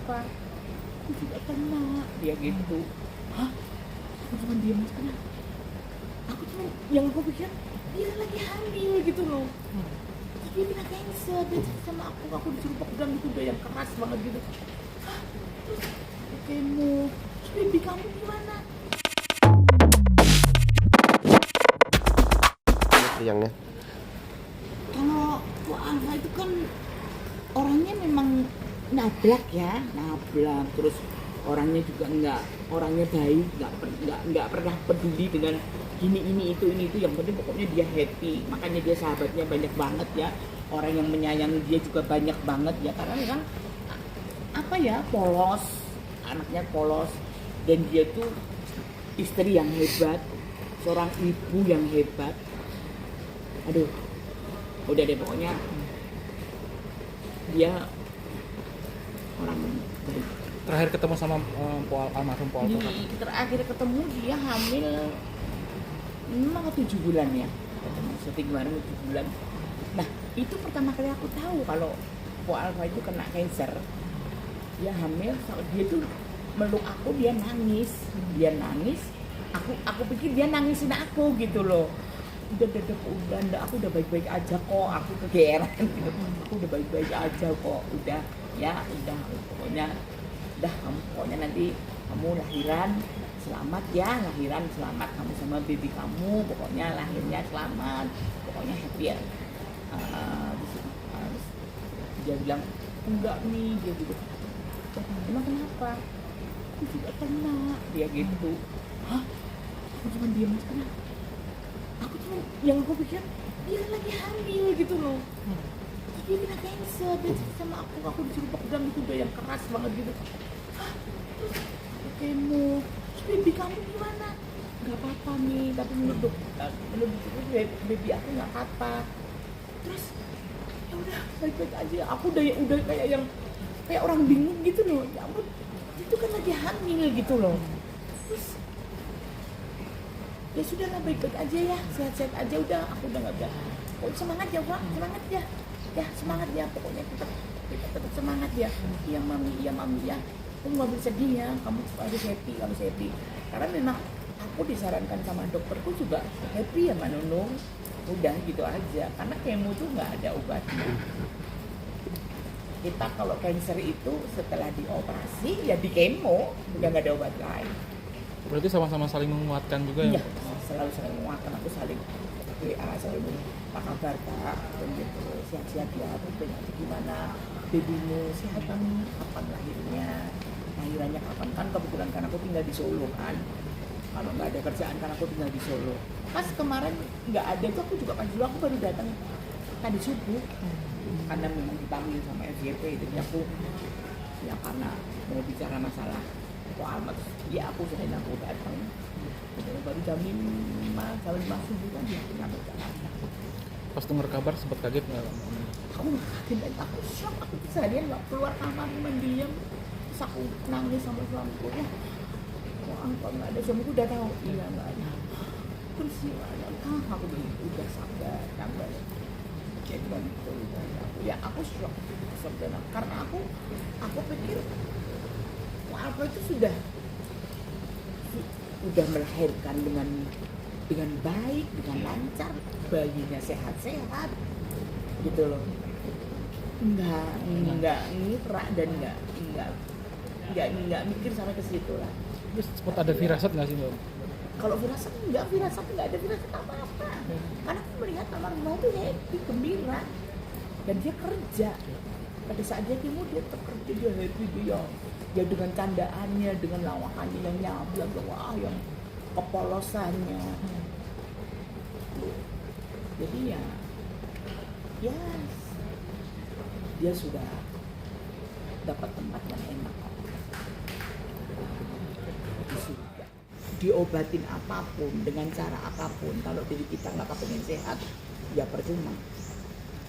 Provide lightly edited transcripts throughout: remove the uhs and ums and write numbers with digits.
kenapa? Aku juga kena. Dia gitu. Hah? Aku cuma diam aja. Aku cuma yang aku pikir dia lagi hamil gitu loh. Terus dia kena cancer. Dia sama aku disuruh pegang kuda yang keras banget gitu. Hah? Terus kemo. Terus baby kamu gimana? Yangnya Kalau Bu Alfa itu kan orangnya memang nabrak ya, nabrak, terus orangnya juga orangnya baik, nggak pernah peduli dengan ini itu, yang penting pokoknya dia happy, makanya dia sahabatnya banyak banget ya, orang yang menyayangi dia juga banyak banget ya, karena memang apa ya, polos, anaknya polos, dan dia tuh istri yang hebat, seorang ibu yang hebat. Aduh, udah deh pokoknya dia orang baik. Terakhir ketemu sama almarhum Po Alfa. Terakhir ketemu dia hamil 7 bulan ya, syuting kemarin 7 bulan. Nah itu pertama kali aku tahu kalau Po Alfa itu kena cancer. Dia hamil, dia tuh meluk aku, dia nangis, aku pikir dia nangisin aku gitu loh. Udah, aku udah baik-baik aja kok, aku kegeeran gitu. Aku udah baik-baik aja kok, udah pokoknya pokoknya nanti kamu lahiran selamat ya, kamu sama baby kamu, pokoknya lahirnya selamat, pokoknya happy ya. Dia bilang enggak nih, dia gitu. Emang kenapa? Aku juga kena, dia gitu. Hah? Aku cuma diam aja. Aku cuma yang aku pikir dia lagi hamil gitu loh. Terus dia kena cancer. Dia sama aku disuruh pegang kuda yang keras banget gitu. Hah? Terus kemo. Terus baby kamu gimana? Gak apa-apa nih, tapi menurut baby aku gak apa-apa. Terus ya udah baik-baik aja. Aku udah kayak orang bingung gitu loh. Ya ampun, itu kan lagi hamil gitu loh. Terus ya sudah lah, baik-baik aja ya, sehat-sehat aja, udah aku udah nggak pokoknya semangat ya Pak, semangat ya pokoknya kita tetap semangat ya. Iya mami ya, kamu nggak boleh sedih ya, kamu harus happy, karena memang aku disarankan sama dokterku juga happy ya Mbak Nunung, udah gitu aja, karena kemo tuh nggak ada obatnya. Kita kalau cancer itu setelah dioperasi ya di kemo, udah nggak ada obat lain. Berarti sama-sama saling menguatkan juga ya? Iya, selalu saling menguatkan, aku saling WA, saling apa kabar Kak, dan gitu, sehat-sehat ya, gimana, babymu sehat kan, kapan lahirannya kapan, kan kebetulan kan aku tinggal di Solo kan, kalau nggak ada kerjaan kan aku tinggal di Solo. Pas kemarin nggak ada itu, aku juga pas dulu aku baru datang tadi subuh, karena memang dipanggil sama FYP, jadi aku ya karena mau bicara masalah Muhammad, ya aku datang baru jam 5 subuh kan dia nyampe Jakarta. Pas dengar kabar sempat kaget nggak? Aku kaget, aku shock, aku seharian nggak keluar kamar, mendiam, terus aku nangis sama suamiku ya. Kok nggak ada, suamiku udah tahu, iya nggak ada. Terus aku udah sabar jadi gitu, ya aku shock sebenarnya, karena aku pikir Alfa itu sudah melahirkan dengan baik, dengan lancar, bayinya sehat-sehat gitu loh, nggak ngira dan nggak mikir sampai ke situ lah. Terus sempat ada firasat nggak sih Mbak? Kalau firasat nggak ada firasat apa-apa, karena aku melihat almarhumah itu happy, gembira, dan dia kerja. Pada saat dia kemo dia tetap kerja, dia happy, dia dengan candaannya, dengan lawakannya yang nyablak, wah, yang kepolosannya. Jadi ya dia sudah dapat tempat yang enak di surga. Diobatin apapun, dengan cara apapun, kalau diri kita nggak kepengen sehat, ya percuma.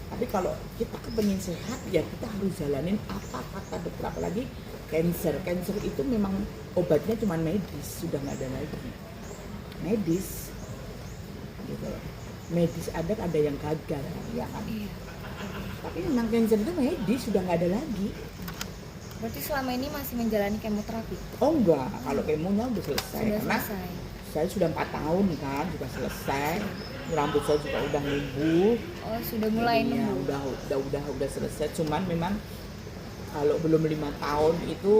Tapi kalau kita kepengen sehat, ya kita harus jalanin apa kata dokter, apalagi cancer itu memang obatnya cuma medis, sudah nggak ada lagi. Medis gitu. Medis ada yang gagal ya kan. Tapi memang cancer itu medis, sudah nggak ada lagi. Berarti selama ini masih menjalani kemoterapi? Oh enggak, kalau kemonya udah selesai. Sudah Karena selesai. saya sudah 4 tahun kan, juga selesai. Rambut saya juga udah numbuh. Oh, sudah mulai Jadi ya, numbuh. udah selesai. Cuman memang kalau belum 5 tahun itu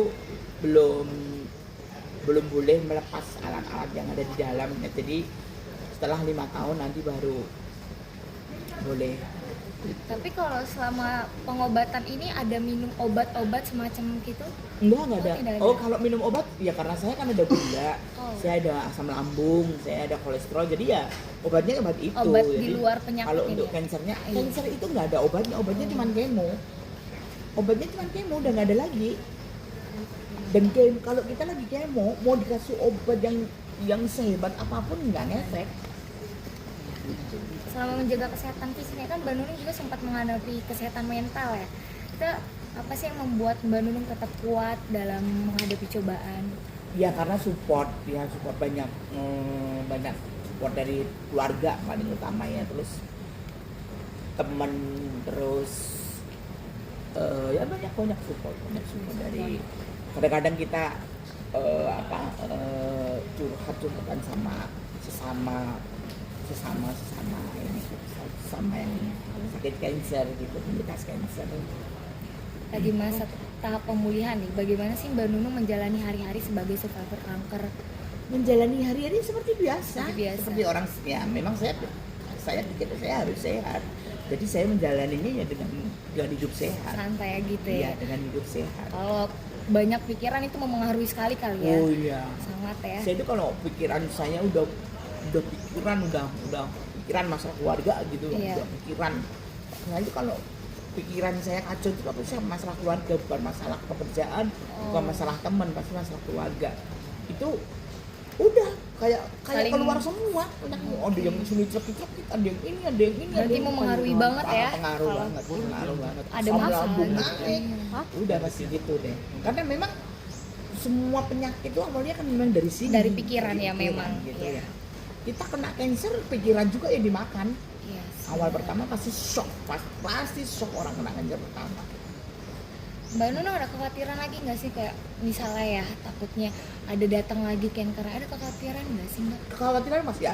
belum boleh melepas alat-alat yang ada di dalamnya. Jadi setelah 5 tahun nanti baru boleh. Tapi kalau selama pengobatan ini ada minum obat-obat semacam gitu? Enggak ada. Tidak ada. Oh, kalau minum obat ya karena saya kan ada gula, Oh. saya ada asam lambung, saya ada kolesterol. Jadi ya obatnya obat itu. Obat di Jadi, luar penyakit kalau ini untuk ya? kansernya, Iya. kanser itu nggak ada obatnya cuma kemo. Obatnya cuma kemo, udah nggak ada lagi. Dan kalau kita lagi kemo, mau dikasih obat yang sehebat apapun nggak ngefek. Selama menjaga kesehatan fisiknya kan Mbak Nunung juga sempat menghadapi kesehatan mental ya. Kita apa sih yang membuat Mbak Nunung tetap kuat dalam menghadapi cobaan? Ya karena support banyak support dari keluarga paling utama ya, terus teman, terus ya banyak support dari kadang-kadang kita curhat-curhatan sama sesama yang sakit kanker gitu, penyintas kanker. Lagi masa tahap pemulihan nih, bagaimana sih Mbak Nunung menjalani hari-hari sebagai survivor kanker? Menjalani hari-hari seperti biasa. Seperti orang ya, memang saya pikir saya harus sehat. Jadi saya menjalaninya ya dengan hidup sehat. Santai gitu Iya, ya. dengan hidup sehat. Kalau banyak pikiran itu mempengaruhi sekali kali ya. Oh iya. Sangat ya. Saya itu kalau pikiran saya udah pikiran masalah keluarga gitu, Iya. udah pikiran. Nah itu kalau pikiran saya kacau itu apa sih, masalah keluarga, bukan masalah pekerjaan, bukan masalah teman, pasti masalah keluarga. Itu udah kayak Saling- keluar semua. Ada yang sulit cepit-cepit, ada yang ini, ada yang ini. Berarti mempengaruhi banget ya, Pengaruh kalau banget. ada Asam masalah lambung gitu. naik. Udah pasti gitu deh. Karena memang semua penyakit itu awalnya kan memang dari sini. Dari pikiran ya memang, gitu iya. ya. Kita kena kanker, pikiran juga yang dimakan. Iya. Awal pertama pasti shock, pasti shock orang kena kanker pertama. Mbak Nunung ada kekhawatiran lagi nggak sih, kayak misalnya ya takutnya ada datang lagi kanker, ada kekhawatiran nggak sih Mbak? Kekhawatiran masih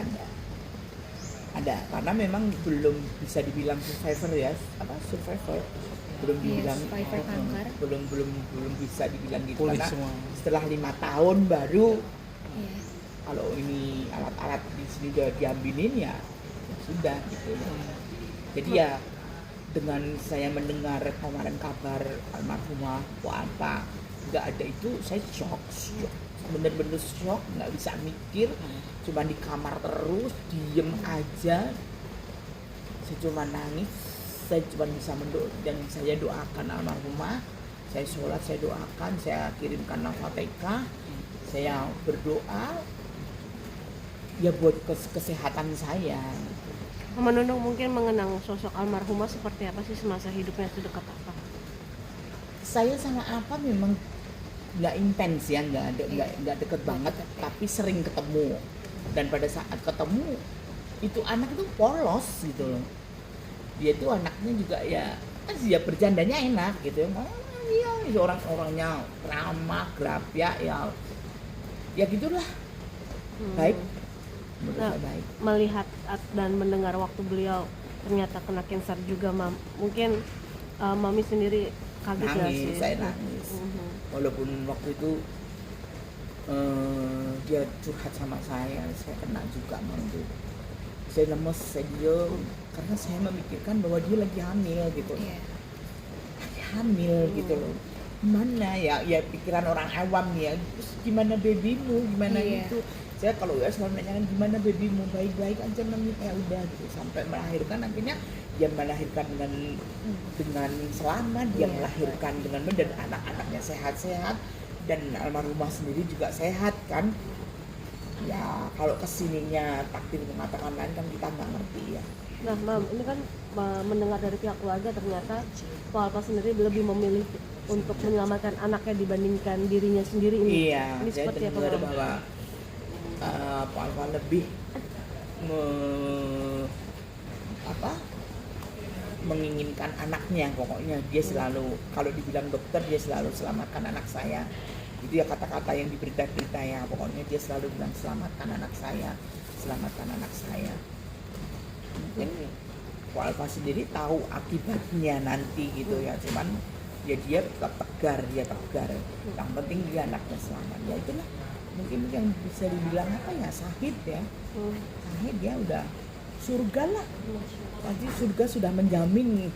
ada karena memang belum bisa dibilang survivor ya, survivor belum Iya, dibilang survivor kanker. belum bisa dibilang gitu. Pulih Karena semua. setelah 5 tahun baru Iya. kalau ini alat-alat di sini udah diambilin ya sudah gitu. Jadi ya dengan saya mendengar kemarin kabar almarhumah apa nggak ada itu, saya shock, bener-bener shock, nggak bisa mikir, cuma di kamar terus diem aja. Saya cuma nangis, saya cuma bisa dan saya doakan almarhumah, saya sholat, saya doakan, saya kirimkan Al-Fatihah, saya berdoa ya buat kesehatan saya. Mbak Nunung mungkin mengenang sosok almarhumah seperti apa sih semasa hidupnya, sedekat apa? Saya sama apa memang nggak intens ya, nggak deket banget, tapi sering ketemu. Dan pada saat ketemu itu anak itu polos gitu loh. Dia itu anaknya juga ya bercandanya enak gitu ya. Iya, orang-orangnya ramah, grapya ya gitulah. Baik. Menurut Nah, saya baik. melihat dan mendengar waktu beliau ternyata kena kanker juga, mungkin Mami sendiri kaget nggak sih? Nangis, saya nangis. Mhm. Walaupun waktu itu dia curhat sama saya kena juga waktu. Saya lemes, saya diem, karena saya memikirkan bahwa dia lagi hamil gitu. Iya. Lagi hamil gitu loh. Gimana ya pikiran orang awam ya, terus gimana babymu, gimana Iya. itu. Saya kalau selalu nanyakan gimana babymu, baik-baik aja Mami, ya udah gitu, sampai melahirkan. Akhirnya dia melahirkan dengan selamat, dia Iya. melahirkan dengan dan anak-anaknya sehat-sehat, dan almarhumah sendiri juga sehat kan. Ya kalau kesininya takdir mengatakan lain kan kita nggak ngerti ya. Nah, Mam, ini kan mendengar dari pihak keluarga ternyata Pak Alfa sendiri lebih memilih untuk menyelamatkan anaknya dibandingkan dirinya sendiri ini. Iya, Ini saya seperti apa, dengar Mam? bahwa Pak Alfa lebih menginginkan anaknya. Pokoknya dia selalu, kalau dibilang dokter, dia selalu selamatkan anak saya. Itu ya kata-kata yang di berita-berita ya. Pokoknya dia selalu bilang selamatkan anak saya, selamatkan anak saya. Mungkin Ko Alfa sendiri tahu akibatnya nanti gitu ya, cuman ya dia tetap tegar, yang penting dia anaknya selamat. Ya itulah mungkin yang bisa dibilang apa ya, sahid ya. Sahid ya, udah surga lah. Nanti surga sudah menjamin nih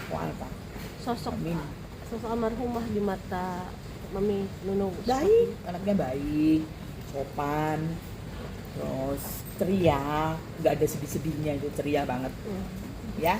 Ko Alfa. Sosok Amin. sosok almarhumah di mata Mami Nunung Baik, anaknya baik, sopan, terus ceria, nggak ada sedih-sedihnya, itu ceria banget ya.